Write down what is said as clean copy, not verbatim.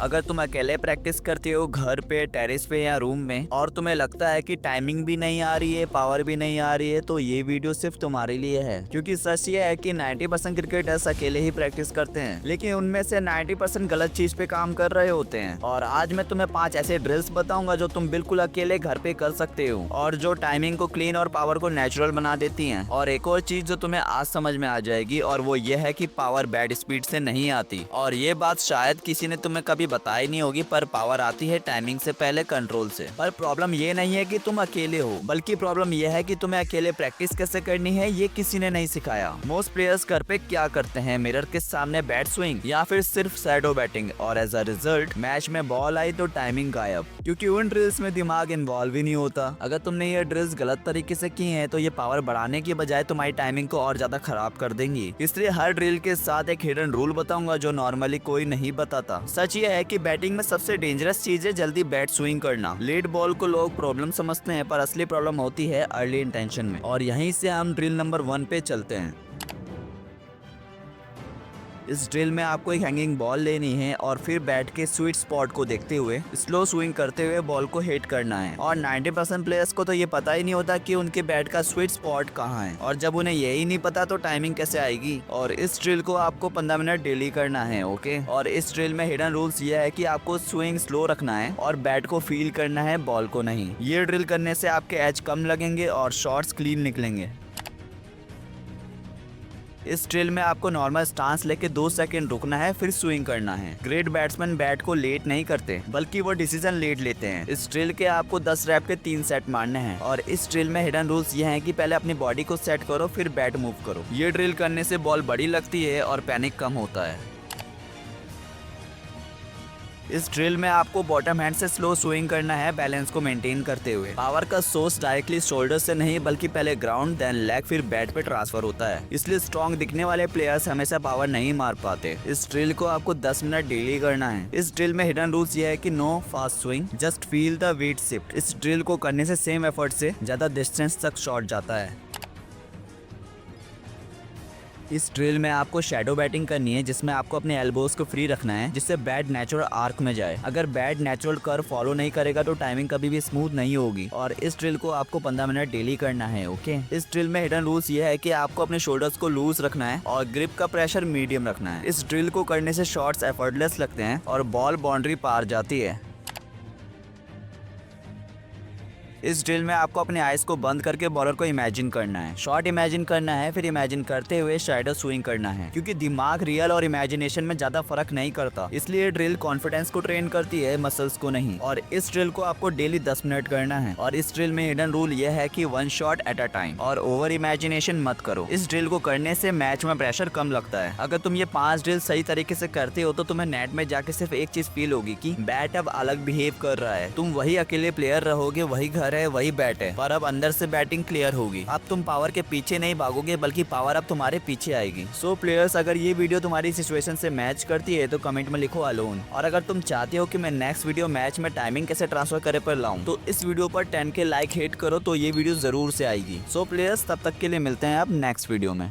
अगर तुम अकेले प्रैक्टिस करते हो घर पे, टेरेस पे या रूम में, और तुम्हें लगता है कि टाइमिंग भी नहीं आ रही है, पावर भी नहीं आ रही है, तो ये वीडियो सिर्फ तुम्हारे लिए है। क्योंकि सच ये है कि 90% क्रिकेटर्स अकेले ही प्रैक्टिस करते हैं, लेकिन उनमें से 90% गलत चीज पे काम कर रहे होते हैं। और आज मैं तुम्हें 5 ऐसे ड्रिल्स बताऊंगा जो तुम बिल्कुल अकेले घर पे कर सकते हो और जो टाइमिंग को क्लीन और पावर को नेचुरल बना देती हैं। और एक और चीज जो तुम्हें आज समझ में आ जाएगी, और वो ये है कि पावर बैड स्पीड से नहीं आती। और ये बात शायद किसी ने तुम्हें कभी बताई नहीं होगी, पर पावर आती है टाइमिंग से पहले, कंट्रोल से। पर प्रॉब्लम ये नहीं है कि तुम अकेले हो, बल्कि प्रॉब्लम ये है कि तुम्हें अकेले प्रैक्टिस कैसे करनी है ये किसी ने नहीं सिखाया। मोस्ट प्लेयर्स घर पे क्या करते हैं, मिरर के सामने बैट स्विंग या फिर सिर्फ शैडो बैटिंग, और एज अ रिजल्ट मैच में बॉल आई तो टाइमिंग गायब, क्योंकि उन ड्रिल्स में दिमाग इन्वॉल्व ही नहीं होता। अगर तुमने ये ड्रिल्स गलत तरीके से की हैं तो ये पावर बढ़ाने की बजाय तुम्हारी टाइमिंग को और ज्यादा खराब कर देंगी। इसलिए हर ड्रिल के साथ एक हिडन रूल बताऊंगा जो नॉर्मली कोई नहीं बताता। सच ये है कि बैटिंग में सबसे डेंजरस चीज है जल्दी बैट स्विंग करना। लेट बॉल को लोग प्रॉब्लम समझते हैं, पर असली प्रॉब्लम होती है अर्ली इंटेंशन में। और यहीं से हम ड्रिल नंबर 1 पे चलते हैं। इस ड्रिल में आपको एक हैंगिंग बॉल लेनी है और फिर बैट के स्वीट स्पॉट को देखते हुए स्लो स्विंग करते हुए बॉल को हिट करना है। और 90% प्लेयर्स को तो ये पता ही नहीं होता कि उनके बैट का स्वीट स्पॉट कहाँ है, और जब उन्हें यही नहीं पता तो टाइमिंग कैसे आएगी। और इस ड्रिल को आपको 15 मिनट डेली करना है, ओके। और इस ड्रिल में हिडन रूल्स ये है कि आपको स्विंग स्लो रखना है और बैट को फील करना है, बॉल को नहीं। ये ड्रिल करने से आपके एज कम लगेंगे और शॉट्स क्लीन निकलेंगे। इस ड्रिल में आपको नॉर्मल स्टांस लेके 2 सेकंड रुकना है, फिर स्विंग करना है। ग्रेट बैट्समैन बैट को लेट नहीं करते, बल्कि वो डिसीजन लेट लेते हैं। इस ड्रिल के आपको 10 रैप के 3 सेट मारने हैं। और इस ड्रिल में हिडन रूल्स ये हैं कि पहले अपनी बॉडी को सेट करो, फिर बैट मूव करो। ये ड्रिल करने से बॉल बड़ी लगती है और पैनिक कम होता है। इस ड्रिल में आपको बॉटम हैंड से स्लो स्विंग करना है, बैलेंस को मेंटेन करते हुए। पावर का सोर्स डायरेक्टली शोल्डर से नहीं, बल्कि पहले ग्राउंड देन लेग फिर बैट पे ट्रांसफर होता है। इसलिए स्ट्रॉन्ग दिखने वाले प्लेयर्स हमेशा पावर नहीं मार पाते। इस ड्रिल को आपको 10 मिनट डेली करना है। इस ड्रिल में हिडन रूल्स ये है कि no fast swing, just feel the weight shift. इस ड्रिल को करने से सेम एफर्ट से ज्यादा डिस्टेंस तक शॉट जाता है। इस ड्रिल में आपको शैडो बैटिंग करनी है, जिसमें आपको अपने एल्बोज को फ्री रखना है, जिससे बैट नेचुरल आर्क में जाए। अगर बैट नेचुरल कर्व फॉलो नहीं करेगा तो टाइमिंग कभी भी स्मूथ नहीं होगी। और इस ड्रिल को आपको 15 मिनट डेली करना है, ओके। इस ड्रिल में हिडन रूल्स ये है कि आपको अपने शोल्डर्स को लूज रखना है और ग्रिप का प्रेशर मीडियम रखना है। इस ड्रिल को करने से शॉट्स एफर्टलेस लगते हैं और बॉल बाउंड्री पार जाती है। इस ड्रिल में आपको अपने आइज को बंद करके बॉलर को इमेजिन करना है, शॉट इमेजिन करना है, फिर इमेजिन करते हुए शैडो स्विंग करना है। क्योंकि दिमाग रियल और इमेजिनेशन में ज्यादा फर्क नहीं करता, इसलिए ड्रिल कॉन्फिडेंस को ट्रेन करती है, मसल्स को नहीं। और इस ड्रिल को आपको डेली 10 मिनट करना है। और इस ड्रिल में हिडन रूल यह है कि 1 शॉट एट अ टाइम, और ओवर इमेजिनेशन मत करो। इस ड्रिल को करने से मैच में प्रेशर कम लगता है। अगर तुम ये 5 ड्रिल सही तरीके से करते हो तो तुम्हें नेट में जाके सिर्फ एक चीज फील होगी कि बैट अब अलग बिहेव कर रहा है। तुम वही अकेले प्लेयर रहोगे, वही घर है, वही बैट है, पर अब अंदर से बैटिंग क्लियर होगी। अब तुम पावर के पीछे नहीं भागोगे, बल्कि पावर अब तुम्हारे पीछे आएगी। सो प्लेयर्स, अगर ये वीडियो तुम्हारी सिचुएशन से मैच करती है तो कमेंट में लिखो अलोन। और अगर तुम चाहते हो कि मैं नेक्स्ट वीडियो मैच में टाइमिंग कैसे ट्रांसफर करे पर लाऊं, तो इस वीडियो पर 10 के लाइक हिट करो तो ये वीडियो जरूर से आएगी। सो प्लेयर्स, तब तक के लिए मिलते हैं अब नेक्स्ट वीडियो में।